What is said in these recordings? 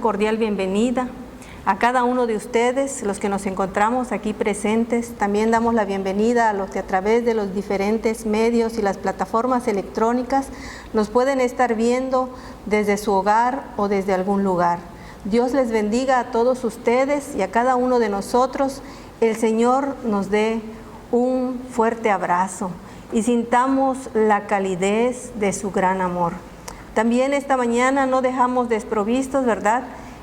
Cordial bienvenida a cada uno de ustedes, los que nos encontramos aquí presentes. También damos la bienvenida a los que a través de los diferentes medios y las plataformas electrónicas nos pueden estar viendo desde su hogar o desde algún lugar. Dios les bendiga a todos ustedes y a cada uno de nosotros. El Señor nos dé un fuerte abrazo y sintamos la calidez de su gran amor. También esta mañana no dejamos desprovistos, ¿verdad?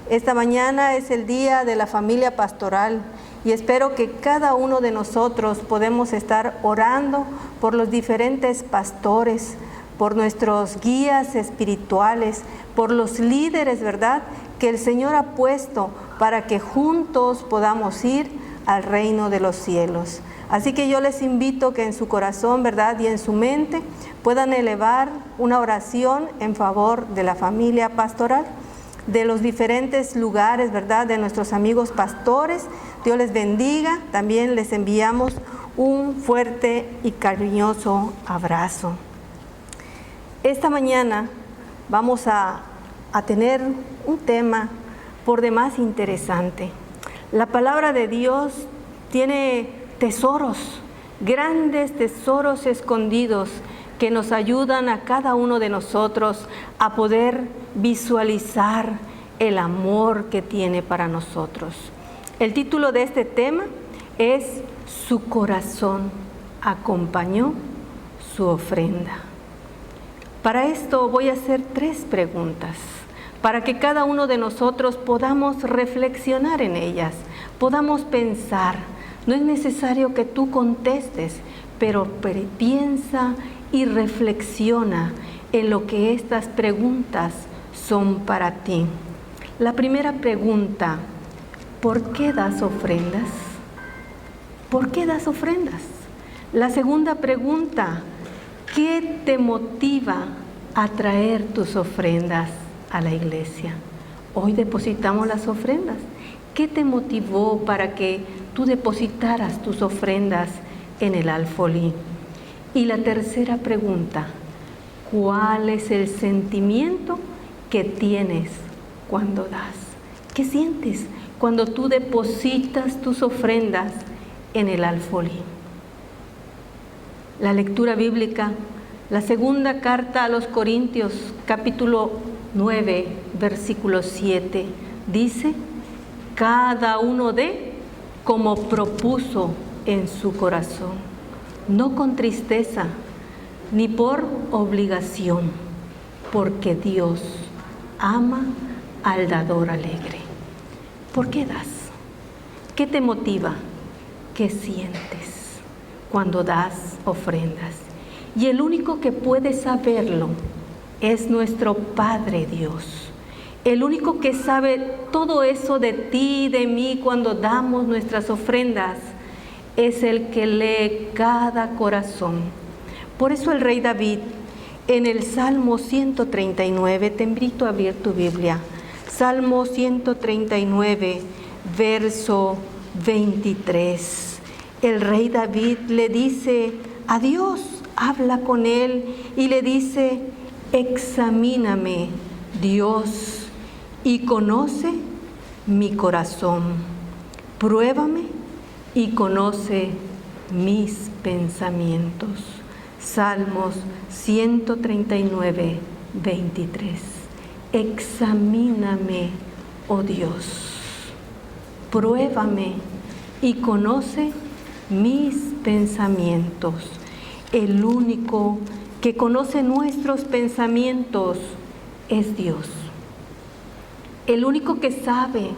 Esta mañana es el día de la familia pastoral y espero que cada uno de nosotros podemos estar orando por los diferentes pastores, por nuestros guías espirituales, por los líderes, ¿verdad?, que el Señor ha puesto para que juntos podamos ir al reino de los cielos. Así que yo les invito que en su corazón, ¿verdad?, y en su mente puedan elevar una oración en favor de la familia pastoral, de los diferentes lugares, ¿verdad?, de nuestros amigos pastores. Dios les bendiga. También les enviamos un fuerte y cariñoso abrazo. Esta mañana vamos a tener un tema por demás interesante. La palabra de Dios tiene tesoros, grandes tesoros escondidos que nos ayudan a cada uno de nosotros a poder visualizar el amor que tiene para nosotros. El título de este tema es "Su corazón acompañó su ofrenda". Para esto voy a hacer 3 preguntas, para que cada uno de nosotros podamos reflexionar en ellas, podamos pensar. No es necesario que tú contestes, pero piensa y reflexiona en lo que estas preguntas son para ti. La primera pregunta: ¿por qué das ofrendas? ¿Por qué das ofrendas? La segunda pregunta: ¿qué te motiva a traer tus ofrendas a la iglesia? Hoy depositamos las ofrendas. ¿Qué te motivó para que tú depositaras tus ofrendas en el alfolí? Y la tercera pregunta: ¿cuál es el sentimiento que tienes cuando das? ¿Qué sientes cuando tú depositas tus ofrendas en el alfolí? La lectura bíblica, la segunda carta a los Corintios, capítulo 9, versículo 7, dice: cada uno dé como propuso en su corazón, no con tristeza ni por obligación, porque Dios ama al dador alegre. ¿Por qué das? ¿Qué te motiva? ¿Qué sientes cuando das ofrendas? Y el único que puede saberlo es nuestro Padre Dios. El único que sabe todo eso de ti y de mí cuando damos nuestras ofrendas es el que lee cada corazón. Por eso el rey David, en el Salmo 139, te invito a abrir tu Biblia, Salmo 139, verso 23. El rey David le dice a Dios, habla con él y le dice: examíname, Dios, y conoce mi corazón. Pruébame y conoce mis pensamientos. Salmos 139, 23. Examíname, oh Dios. Pruébame y conoce mis pensamientos. El único que conoce nuestros pensamientos es Dios. El único que sabe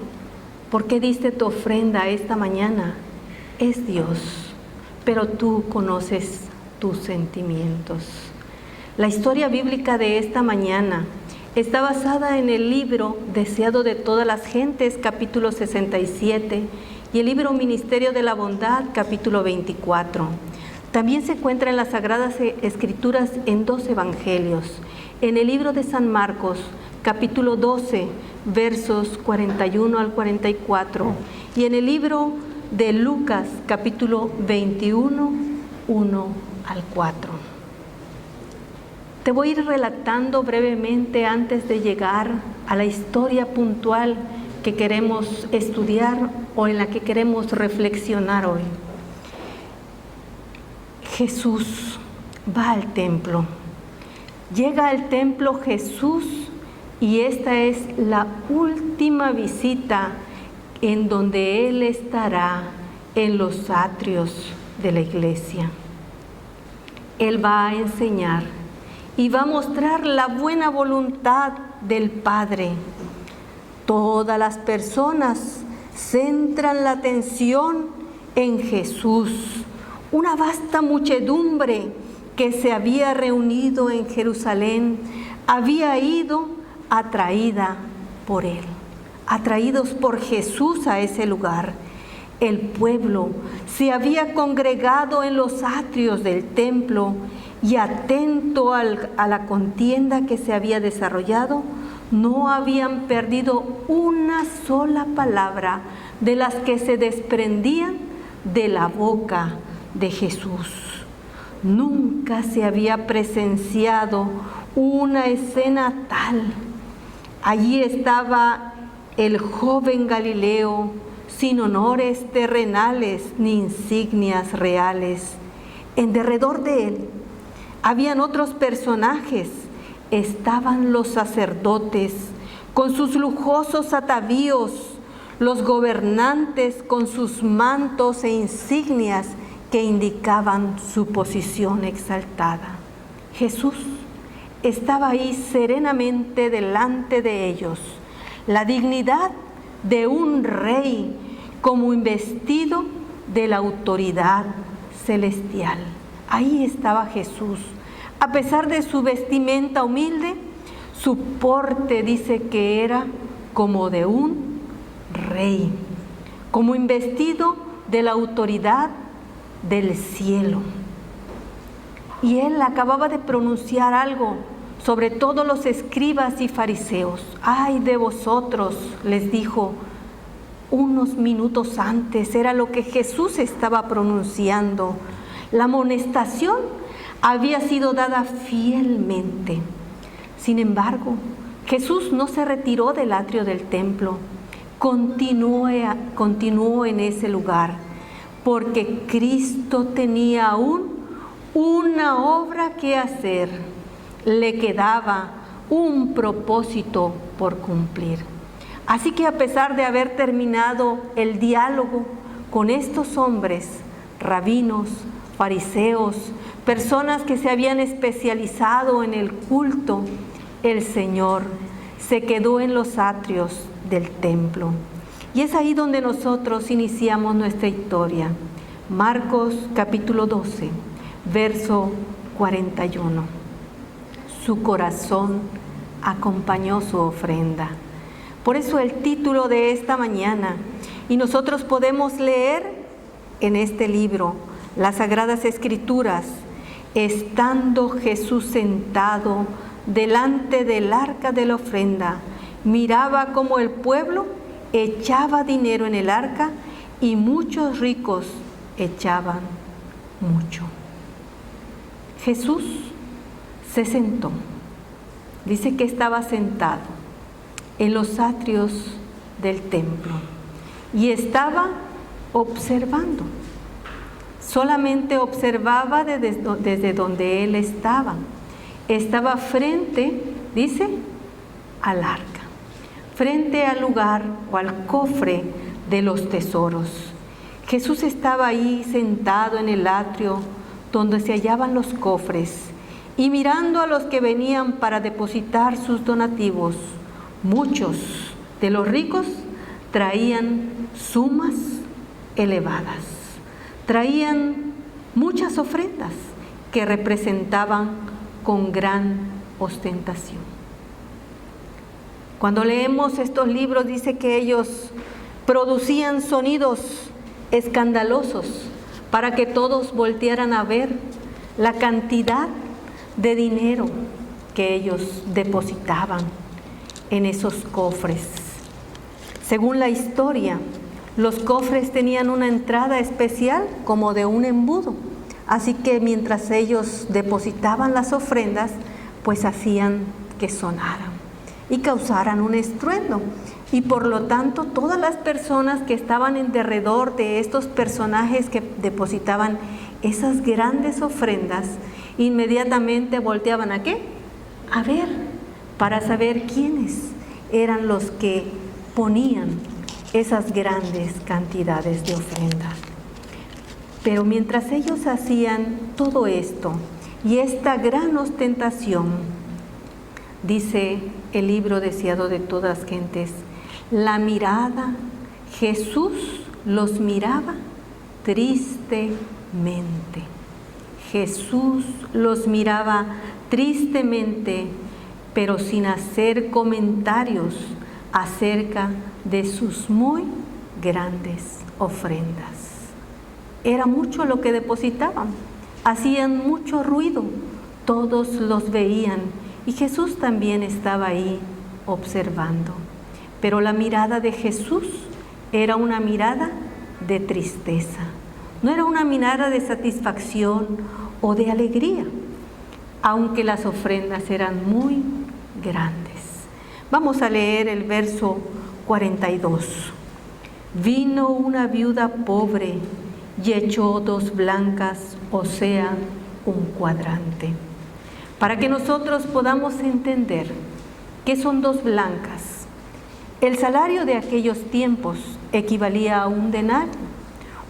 por qué diste tu ofrenda esta mañana es Dios, pero tú conoces tus sentimientos. La historia bíblica de esta mañana está basada en el libro Deseado de todas las gentes, capítulo 67, y el libro Ministerio de la Bondad, capítulo 24. También se encuentra en las Sagradas Escrituras en 2 evangelios, en el libro de San Marcos, capítulo 12, versos 41 al 44, y en el libro de Lucas, capítulo 21, 1 al 4. Te voy a ir relatando brevemente antes de llegar a la historia puntual que queremos estudiar o en la que queremos reflexionar hoy. Jesús va al templo. Llega al templo Jesús y esta es la última visita en donde Él estará en los atrios de la iglesia. Él va a enseñar y va a mostrar la buena voluntad del Padre. Todas las personas centran la atención en Jesús. Una vasta muchedumbre que se había reunido en Jerusalén había ido atraída por Él, atraídos por Jesús a ese lugar. El pueblo se había congregado en los atrios del templo y atento a la contienda que se había desarrollado, no habían perdido una sola palabra de las que se desprendían de la boca de Jesús. Nunca se había presenciado una escena tal. Allí estaba el joven Galileo, sin honores terrenales ni insignias reales. En derredor de él habían otros personajes. Estaban los sacerdotes con sus lujosos atavíos, los gobernantes con sus mantos e insignias que indicaban su posición exaltada. Jesús estaba ahí serenamente delante de ellos, la dignidad de un rey como investido de la autoridad celestial. Ahí estaba Jesús. A pesar de su vestimenta humilde, su porte dice que era como de un rey, como investido de la autoridad del cielo. Y él acababa de pronunciar algo sobre todos los escribas y fariseos. ¡Ay de vosotros!, les dijo unos minutos antes. Era lo que Jesús estaba pronunciando. La amonestación había sido dada fielmente. Sin embargo, Jesús no se retiró del atrio del templo. Continuó en ese lugar, porque Cristo tenía aún una obra que hacer. Le quedaba un propósito por cumplir. Así que a pesar de haber terminado el diálogo con estos hombres, rabinos, fariseos, personas que se habían especializado en el culto, el Señor se quedó en los atrios del templo. Y es ahí donde nosotros iniciamos nuestra historia. Marcos capítulo 12, verso 41. Su corazón acompañó su ofrenda. Por eso el título de esta mañana, y nosotros podemos leer en este libro las Sagradas Escrituras, estando Jesús sentado delante del arca de la ofrenda, miraba cómo el pueblo echaba dinero en el arca y muchos ricos echaban mucho. Jesús se sentó. Dice que estaba sentado en los atrios del templo y estaba observando. Solamente observaba desde donde él estaba. Estaba frente, dice, al arca, frente al lugar o al cofre de los tesoros. Jesús estaba ahí sentado en el atrio donde se hallaban los cofres y mirando a los que venían para depositar sus donativos. Muchos de los ricos traían sumas elevadas, traían muchas ofrendas que representaban con gran ostentación. Cuando leemos estos libros dice que ellos producían sonidos escandalosos para que todos voltearan a ver la cantidad de dinero que ellos depositaban en esos cofres. Según la historia, los cofres tenían una entrada especial como de un embudo. Así que mientras ellos depositaban las ofrendas, pues hacían que sonaran y causaran un estruendo. Y por lo tanto, todas las personas que estaban en derredor de estos personajes que depositaban esas grandes ofrendas, inmediatamente volteaban ¿a qué? A ver, para saber quiénes eran los que ponían esas grandes cantidades de ofrendas. Pero mientras ellos hacían todo esto y esta gran ostentación, dice el libro Deseado de todas gentes, la mirada, Jesús los miraba tristemente. Jesús los miraba tristemente, pero sin hacer comentarios acerca de sus muy grandes ofrendas. Era mucho lo que depositaban, hacían mucho ruido, todos los veían y Jesús también estaba ahí observando. Pero la mirada de Jesús era una mirada de tristeza, no era una mirada de satisfacción o de alegría, aunque las ofrendas eran muy grandes. Vamos a leer el verso 42. Vino una viuda pobre y echó 2 blancas, o sea, un cuadrante. Para que nosotros podamos entender qué son 2 blancas. El salario de aquellos tiempos equivalía a un denario.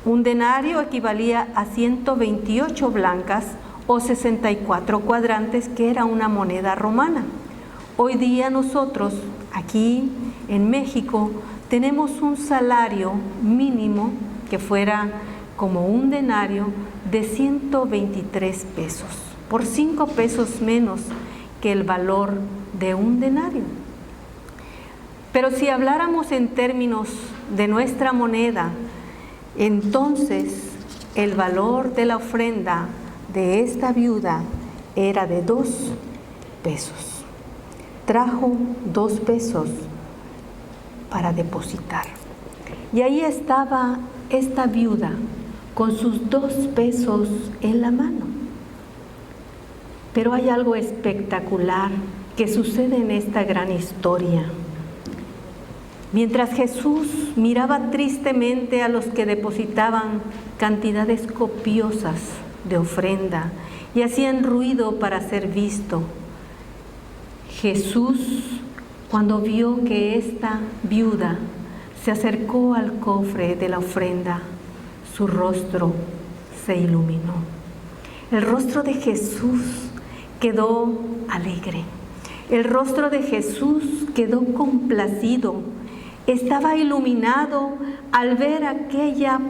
Un denario equivalía a 128 blancas o 64 cuadrantes, que era una moneda romana. Hoy día nosotros, aquí en México, tenemos un salario mínimo que fuera como un denario de 123 pesos, por 5 pesos menos que el valor de un denario. Pero si habláramos en términos de nuestra moneda, entonces el valor de la ofrenda de esta viuda era de 2 pesos. Trajo 2 pesos para depositar. Y ahí estaba esta viuda con sus 2 pesos en la mano. Pero hay algo espectacular que sucede en esta gran historia. Mientras Jesús miraba tristemente a los que depositaban cantidades copiosas de ofrenda y hacían ruido para ser visto, Jesús, cuando vio que esta viuda se acercó al cofre de la ofrenda, su rostro se iluminó. El rostro de Jesús quedó alegre. El rostro de Jesús quedó complacido. Estaba iluminado al ver a aquella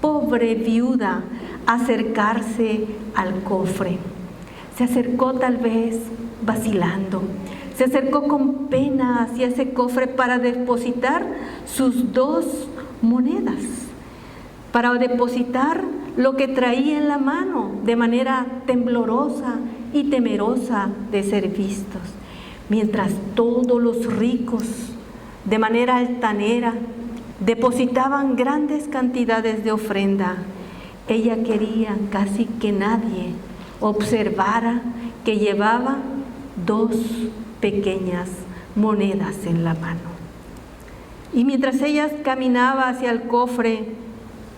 pobre viuda acercarse al cofre. Se acercó tal vez vacilando. Se acercó con pena hacia ese cofre para depositar sus 2 monedas, para depositar lo que traía en la mano de manera temblorosa y temerosa de ser vistos. Mientras todos los ricos, de manera altanera, depositaban grandes cantidades de ofrenda, ella quería casi que nadie observara que llevaba 2 pequeñas monedas en la mano. Y mientras ella caminaba hacia el cofre,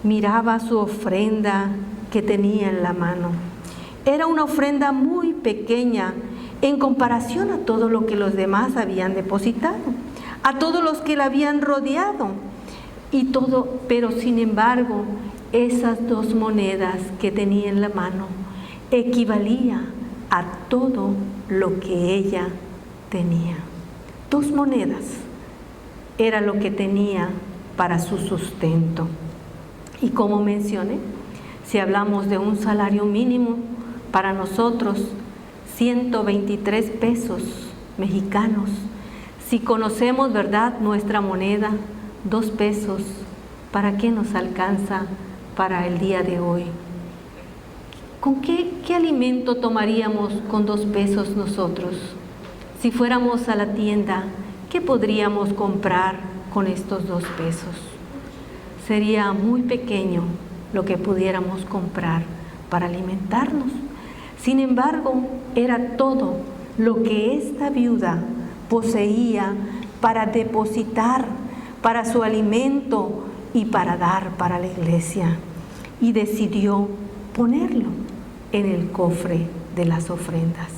miraba su ofrenda que tenía en la mano. Era una ofrenda muy pequeña en comparación a todo lo que los demás habían depositado, a todos los que la habían rodeado y todo, pero sin embargo, esas 2 monedas que tenía en la mano equivalía a todo lo que ella tenía. 2 monedas era lo que tenía para su sustento. Y como mencioné, si hablamos de un salario mínimo, para nosotros 123 pesos mexicanos. Si conocemos, ¿verdad?, nuestra moneda, 2 pesos, ¿para qué nos alcanza para el día de hoy? ¿Con qué alimento tomaríamos con 2 pesos nosotros? Si fuéramos a la tienda, ¿qué podríamos comprar con estos 2 pesos? Sería muy pequeño lo que pudiéramos comprar para alimentarnos. Sin embargo, era todo lo que esta viuda poseía para depositar para su alimento y para dar para la iglesia, y decidió ponerlo en el cofre de las ofrendas.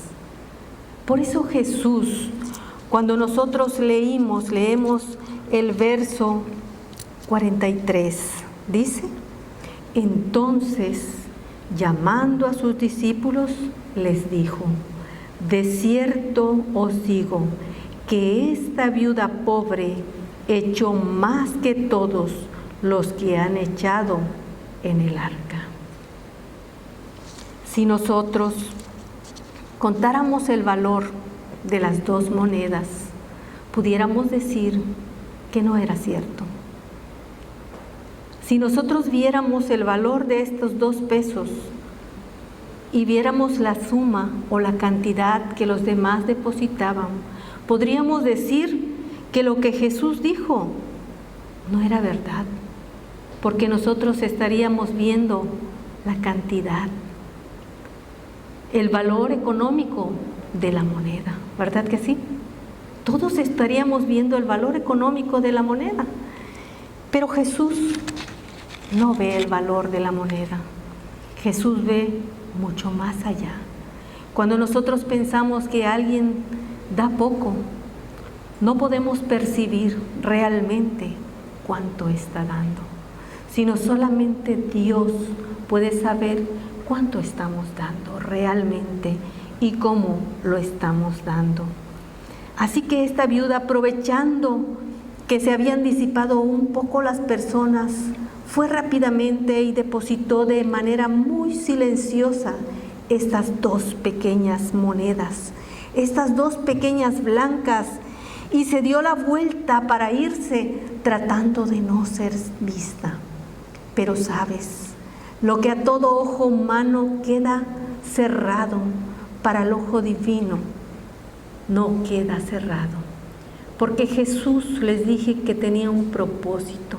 Por eso Jesús, cuando nosotros leemos el verso 43, dice: entonces, llamando a sus discípulos, les dijo: de cierto os digo que esta viuda pobre echó más que todos los que han echado en el arca. Si nosotros contáramos el valor de las 2 monedas, pudiéramos decir que no era cierto. Si nosotros viéramos el valor de estos 2 pesos y viéramos la suma o la cantidad que los demás depositaban, podríamos decir que lo que Jesús dijo no era verdad, porque nosotros estaríamos viendo la cantidad, el valor económico de la moneda, ¿verdad que sí? Todos estaríamos viendo el valor económico de la moneda, pero Jesús no ve el valor de la moneda. Jesús ve mucho más allá. Cuando nosotros pensamos que alguien da poco, no podemos percibir realmente cuánto está dando, sino solamente Dios puede saber cuánto estamos dando realmente y cómo lo estamos dando. Así que esta viuda, aprovechando que se habían disipado un poco las personas, fue rápidamente y depositó de manera muy silenciosa estas 2 pequeñas monedas, estas 2 pequeñas blancas, y se dio la vuelta para irse, tratando de no ser vista. Pero sabes, lo que a todo ojo humano queda cerrado, para el ojo divino no queda cerrado, porque Jesús, les dije que tenía un propósito,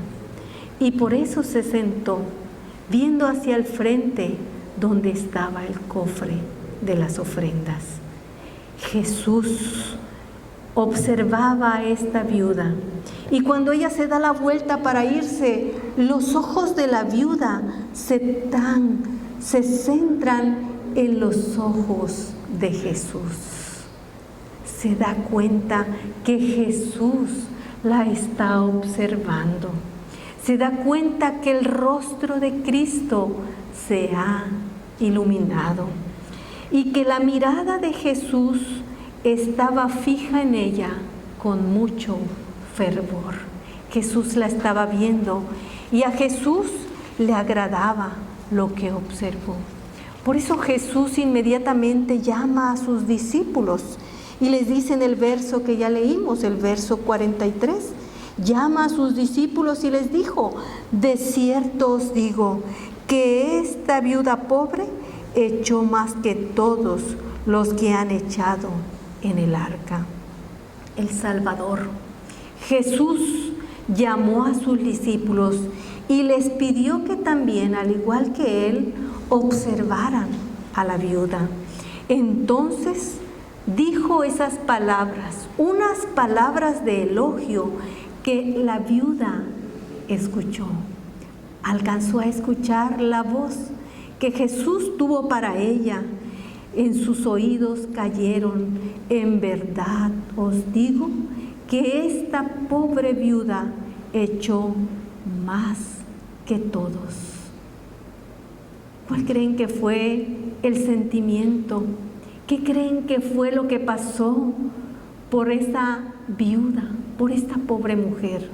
y por eso se sentó, viendo hacia el frente donde estaba el cofre de las ofrendas. Jesús observaba a esta viuda, y cuando ella se da la vuelta para irse, los ojos de la viuda se centran en los ojos de Jesús. Se da cuenta que Jesús la está observando. Se da cuenta que el rostro de Cristo se ha iluminado y que la mirada de Jesús estaba fija en ella con mucho fervor. Jesús la estaba viendo y a Jesús le agradaba lo que observó. Por eso Jesús inmediatamente llama a sus discípulos y les dice en el verso que ya leímos, el verso 43, llama a sus discípulos y les dijo: de cierto os digo que esta viuda pobre echó más que todos los que han echado en el arca. El Salvador, Jesús, llamó a sus discípulos y les pidió que también, al igual que él, observaran a la viuda. Entonces dijo esas palabras, unas palabras de elogio que la viuda escuchó. Alcanzó a escuchar la voz que Jesús tuvo para ella. En sus oídos cayeron: en verdad os digo que esta pobre viuda echó más que todos. ¿Cuál creen que fue el sentimiento? ¿Qué creen que fue lo que pasó por esa viuda, por esta pobre mujer?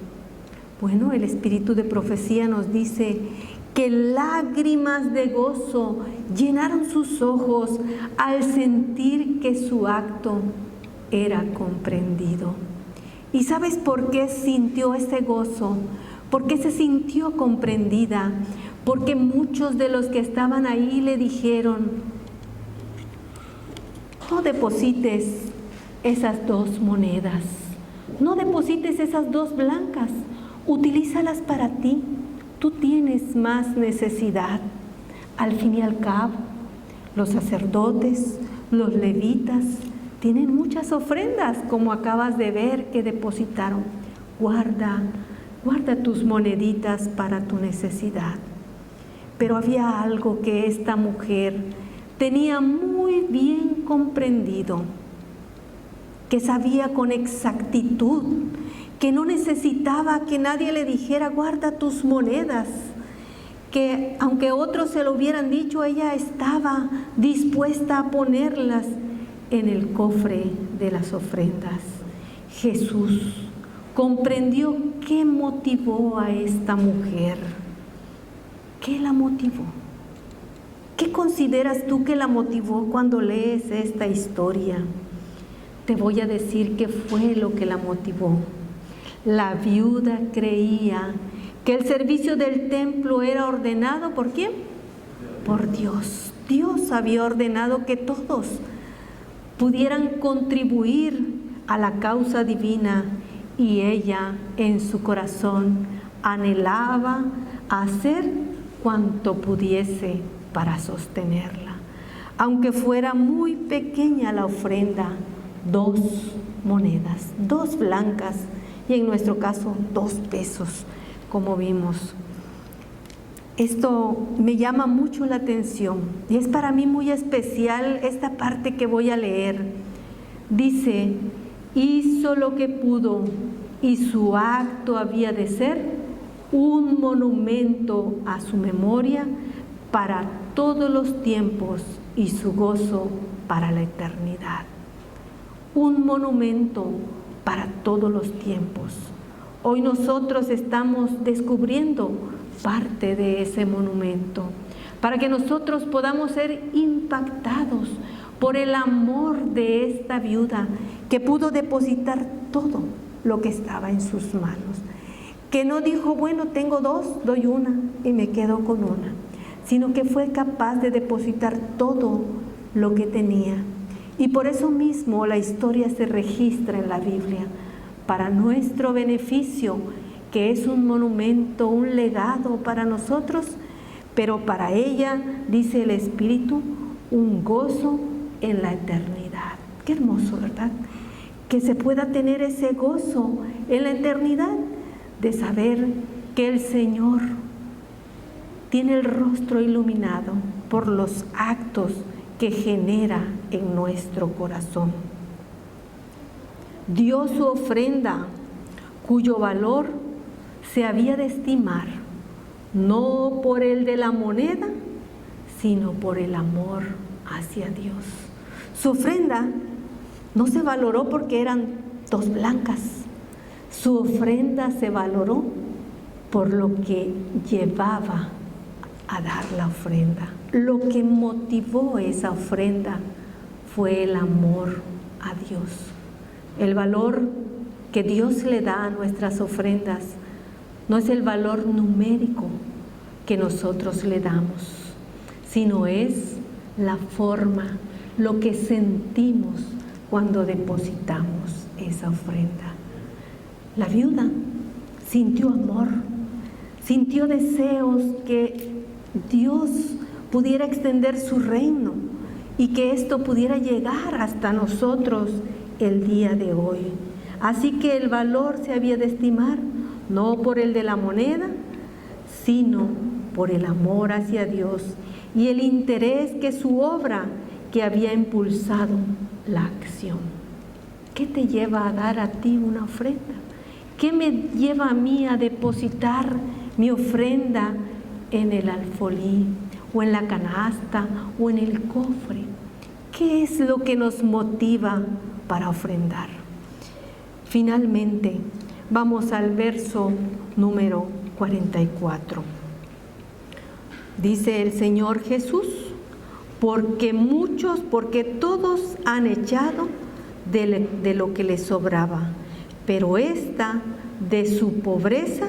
Bueno, el espíritu de profecía nos dice que lágrimas de gozo llenaron sus ojos al sentir que su acto era comprendido. ¿Y sabes por qué sintió ese gozo? ¿Por qué se sintió comprendida? Porque muchos de los que estaban ahí le dijeron: no deposites esas 2 monedas, no deposites esas 2 blancas, utilízalas para ti, tú tienes más necesidad. Al fin y al cabo, los sacerdotes, los levitas, tienen muchas ofrendas, como acabas de ver que depositaron. Guarda tus moneditas para tu necesidad. Pero había algo que esta mujer tenía muy bien comprendido, que sabía con exactitud, que no necesitaba que nadie le dijera, guarda tus monedas, que aunque otros se lo hubieran dicho, ella estaba dispuesta a ponerlas en el cofre de las ofrendas. Jesús comprendió qué motivó a esta mujer. ¿Qué la motivó? ¿Qué consideras tú que la motivó cuando lees esta historia? Te voy a decir qué fue lo que la motivó. La viuda creía que el servicio del templo era ordenado ¿por quién? Por Dios. Dios había ordenado que todos pudieran contribuir a la causa divina, y ella en su corazón anhelaba hacer cuanto pudiese para sostenerla. Aunque fuera muy pequeña la ofrenda, 2 monedas, 2 blancas, y en nuestro caso 2 pesos, como vimos. Esto me llama mucho la atención y es para mí muy especial esta parte que voy a leer. Dice, hizo lo que pudo y su acto había de ser un monumento a su memoria para todos los tiempos y su gozo para la eternidad. Un monumento para todos los tiempos. Hoy nosotros estamos descubriendo parte de ese monumento, para que nosotros podamos ser impactados por el amor de esta viuda que pudo depositar todo lo que estaba en sus manos, que no dijo, bueno, tengo 2, doy una y me quedo con una, sino que fue capaz de depositar todo lo que tenía. Y por eso mismo la historia se registra en la Biblia, para nuestro beneficio, que es un monumento, un legado para nosotros, pero para ella, dice el Espíritu, un gozo en la eternidad. Qué hermoso, ¿verdad? Que se pueda tener ese gozo en la eternidad, de saber que el Señor tiene el rostro iluminado por los actos que genera en nuestro corazón. Dio su ofrenda, cuyo valor se había de estimar, no por el de la moneda, sino por el amor hacia Dios. Su ofrenda no se valoró porque eran 2 blancas. Su ofrenda se valoró por lo que llevaba a dar la ofrenda. Lo que motivó esa ofrenda fue el amor a Dios. El valor que Dios le da a nuestras ofrendas no es el valor numérico que nosotros le damos, sino es la forma, lo que sentimos cuando depositamos esa ofrenda. La viuda sintió amor, sintió deseos que Dios pudiera extender su reino y que esto pudiera llegar hasta nosotros el día de hoy. Así que el valor se había de estimar no por el de la moneda, sino por el amor hacia Dios y el interés que su obra que había impulsado la acción. ¿Qué te lleva a dar a ti una ofrenda? ¿Qué me lleva a mí a depositar mi ofrenda en el alfolí o en la canasta o en el cofre? ¿Qué es lo que nos motiva para ofrendar? Finalmente, vamos al verso número 44. Dice el Señor Jesús, porque todos han echado de lo que les sobraba, pero esta de su pobreza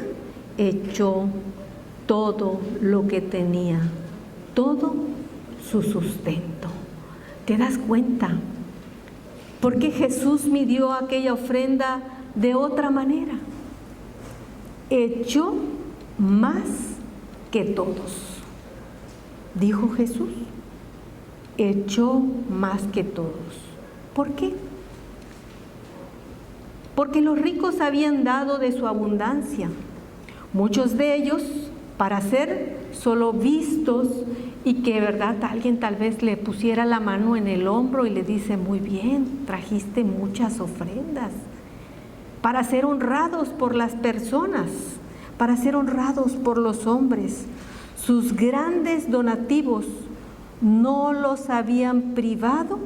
echó todo lo que tenía, todo su sustento. ¿Te das cuenta? Porque Jesús midió aquella ofrenda de otra manera. Echó más que todos. Dijo Jesús, echó más que todos. ¿Por qué? Porque los ricos habían dado de su abundancia, muchos de ellos para ser solo vistos y que, ¿verdad?, alguien tal vez le pusiera la mano en el hombro y le dice: muy bien, trajiste muchas ofrendas, para ser honrados por las personas, para ser honrados por los hombres. Sus grandes donativos no los habían privado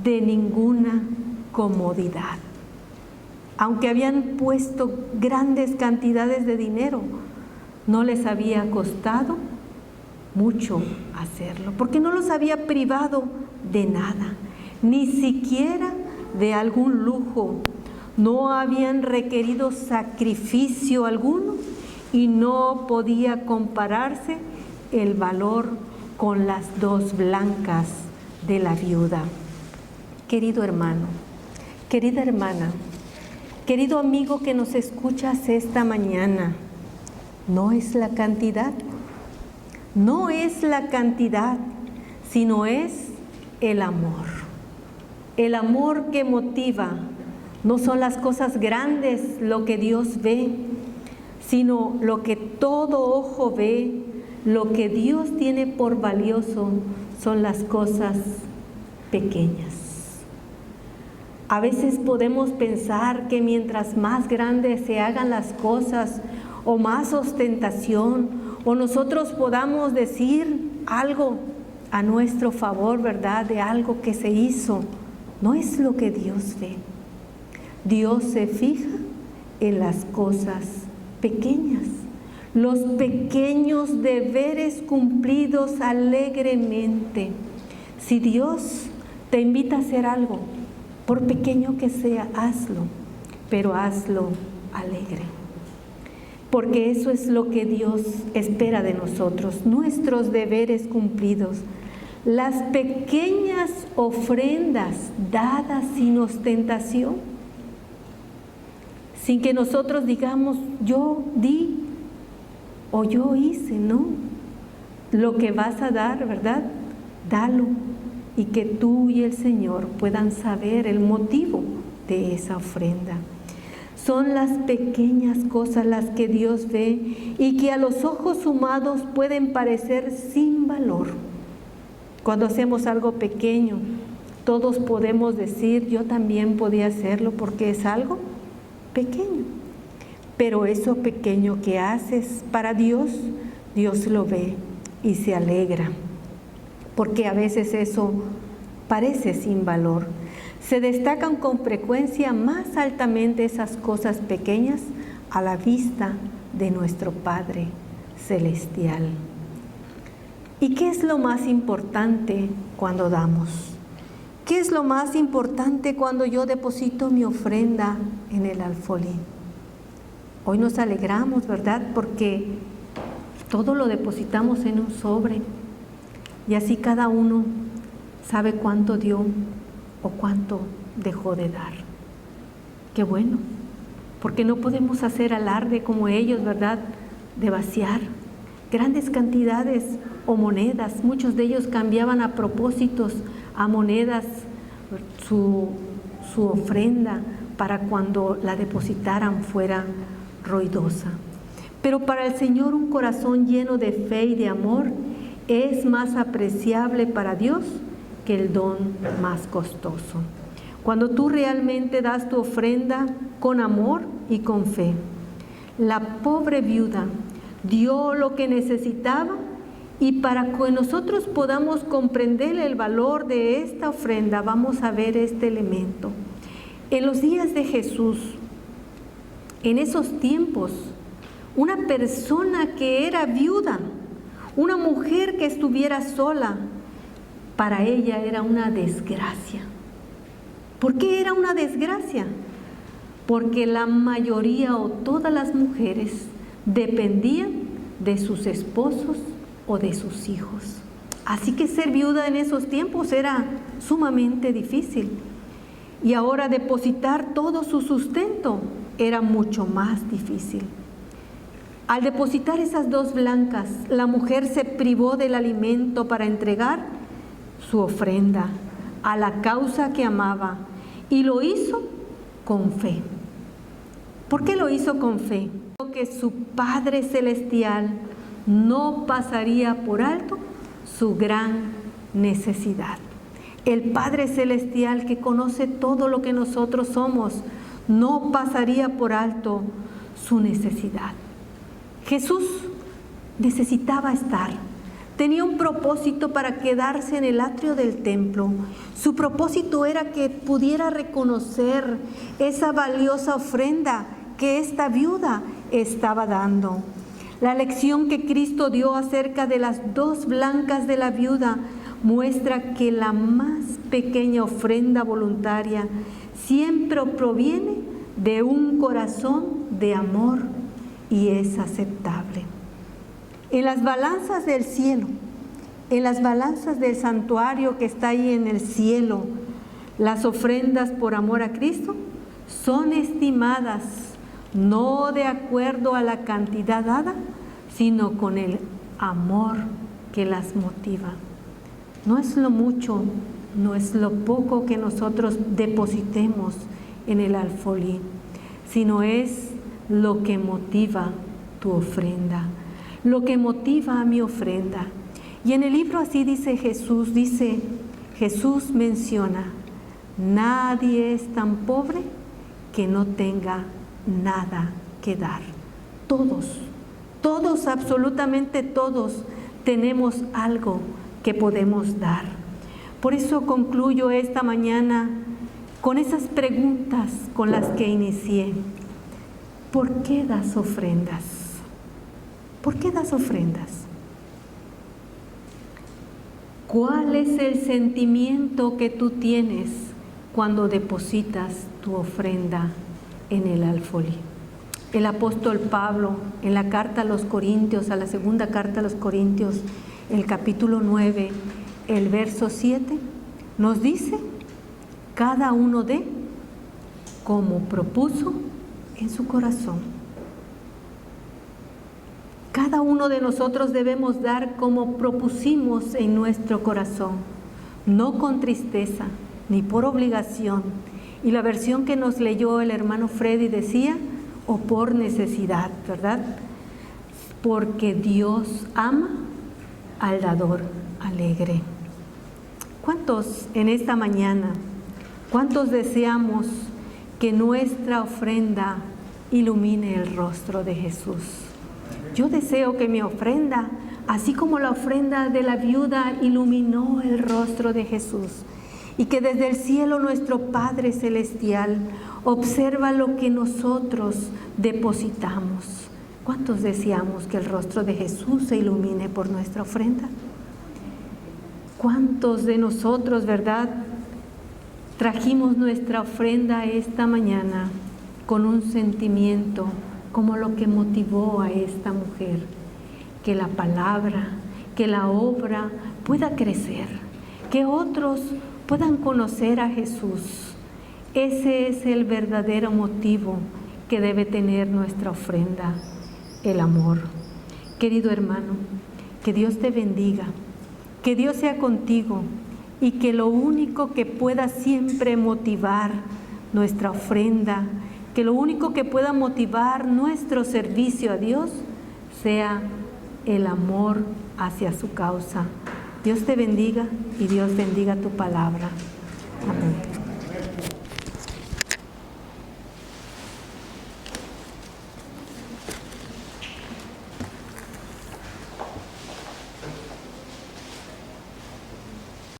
de ninguna comodidad. Aunque habían puesto grandes cantidades de dinero, no les había costado mucho hacerlo, porque no los había privado de nada, ni siquiera de algún lujo. No habían requerido sacrificio alguno y no podía compararse el valor con las 2 blancas de la viuda. Querido hermano, querida hermana, querido amigo que nos escuchas esta mañana, no es la cantidad, no es la cantidad, sino es el amor. El amor que motiva. No son las cosas grandes lo que Dios ve, sino lo que todo ojo ve. Lo que Dios tiene por valioso son las cosas pequeñas. A veces podemos pensar que mientras más grandes se hagan las cosas, o más ostentación, o nosotros podamos decir algo a nuestro favor, ¿verdad?, de algo que se hizo, no es lo que Dios ve. Dios se fija en las cosas pequeñas, los pequeños deberes cumplidos alegremente. Si Dios te invita a hacer algo, por pequeño que sea, hazlo, pero hazlo alegre. Porque eso es lo que Dios espera de nosotros, nuestros deberes cumplidos. Las pequeñas ofrendas dadas sin ostentación, sin que nosotros digamos: yo di o yo hice. No, lo que vas a dar, ¿verdad?, dalo, y que tú y el Señor puedan saber el motivo de esa ofrenda. Son las pequeñas cosas las que Dios ve y que a los ojos humanos pueden parecer sin valor. Cuando hacemos algo pequeño, todos podemos decir: yo también podía hacerlo, porque es algo pequeño. Pero eso pequeño que haces para Dios, Dios lo ve y se alegra, porque a veces eso parece sin valor. Se destacan con frecuencia más altamente esas cosas pequeñas a la vista de nuestro Padre Celestial. ¿Y qué es lo más importante cuando damos? ¿Qué es lo más importante cuando yo deposito mi ofrenda en el alfolí? Hoy nos alegramos, ¿verdad?, porque todo lo depositamos en un sobre y así cada uno sabe cuánto dio o cuánto dejó de dar. Qué bueno, porque no podemos hacer alarde como ellos, ¿verdad?, de vaciar grandes cantidades o monedas. Muchos de ellos cambiaban a propósitos a monedas su ofrenda para cuando la depositaran fuera ruidosa. Pero para el Señor un corazón lleno de fe y de amor es más apreciable para Dios que el don más costoso. Cuando tú realmente das tu ofrenda con amor y con fe. La pobre viuda dio lo que necesitaba, y para que nosotros podamos comprender el valor de esta ofrenda, vamos a ver este elemento. En los días de Jesús, en esos tiempos, una persona que era viuda, una mujer que estuviera sola, para ella era una desgracia. ¿Por qué era una desgracia? Porque la mayoría o todas las mujeres dependían de sus esposos o de sus hijos. Así que ser viuda en esos tiempos era sumamente difícil. Y ahora depositar todo su sustento era mucho más difícil. Al depositar esas 2 blancas, la mujer se privó del alimento para entregar su ofrenda a la causa que amaba, y lo hizo con fe. ¿Por qué lo hizo con fe? Porque su Padre Celestial no pasaría por alto su gran necesidad. El Padre Celestial, que conoce todo lo que nosotros somos, no pasaría por alto su necesidad. Jesús necesitaba estar. Tenía un propósito para quedarse en el atrio del templo. Su propósito era que pudiera reconocer esa valiosa ofrenda que esta viuda estaba dando. La lección que Cristo dio acerca de las 2 blancas de la viuda muestra que la más pequeña ofrenda voluntaria siempre proviene de un corazón de amor y es aceptable. En las balanzas del cielo, en las balanzas del santuario que está ahí en el cielo, las ofrendas por amor a Cristo son estimadas no de acuerdo a la cantidad dada, sino con el amor que las motiva. No es lo mucho, no es lo poco que nosotros depositemos en el alfolí, sino es lo que motiva tu ofrenda, lo que motiva a mi ofrenda. Y en el libro así dice Jesús menciona, nadie es tan pobre que no tenga nada que dar. Todos, absolutamente todos, tenemos algo que podemos dar. Por eso concluyo esta mañana con esas preguntas con las que inicié. ¿Por qué das ofrendas? ¿Por qué das ofrendas? ¿Cuál es el sentimiento que tú tienes cuando depositas tu ofrenda en el alfolí? El apóstol Pablo, en la carta a los Corintios, a la segunda carta a los Corintios, el capítulo 9, el verso 7, nos dice, cada uno dé como propuso en su corazón. Cada uno de nosotros debemos dar como propusimos en nuestro corazón, no con tristeza ni por obligación. Y la versión que nos leyó el hermano Freddy decía, o por necesidad, ¿verdad? Porque Dios ama al dador alegre. ¿Cuántos en esta mañana, cuántos deseamos que nuestra ofrenda ilumine el rostro de Jesús? Yo deseo que mi ofrenda, así como la ofrenda de la viuda iluminó el rostro de Jesús, y que desde el cielo nuestro Padre Celestial observa lo que nosotros depositamos. ¿Cuántos deseamos que el rostro de Jesús se ilumine por nuestra ofrenda? ¿Cuántos de nosotros, verdad, trajimos nuestra ofrenda esta mañana con un sentimiento como lo que motivó a esta mujer? Que la palabra, que la obra pueda crecer, que otros puedan conocer a Jesús. Ese es el verdadero motivo que debe tener nuestra ofrenda, el amor. Querido hermano, que Dios te bendiga, que Dios sea contigo y que lo único que pueda siempre motivar nuestra ofrenda, que lo único que pueda motivar nuestro servicio a Dios sea el amor hacia su causa. Dios te bendiga y Dios bendiga tu palabra. Amén.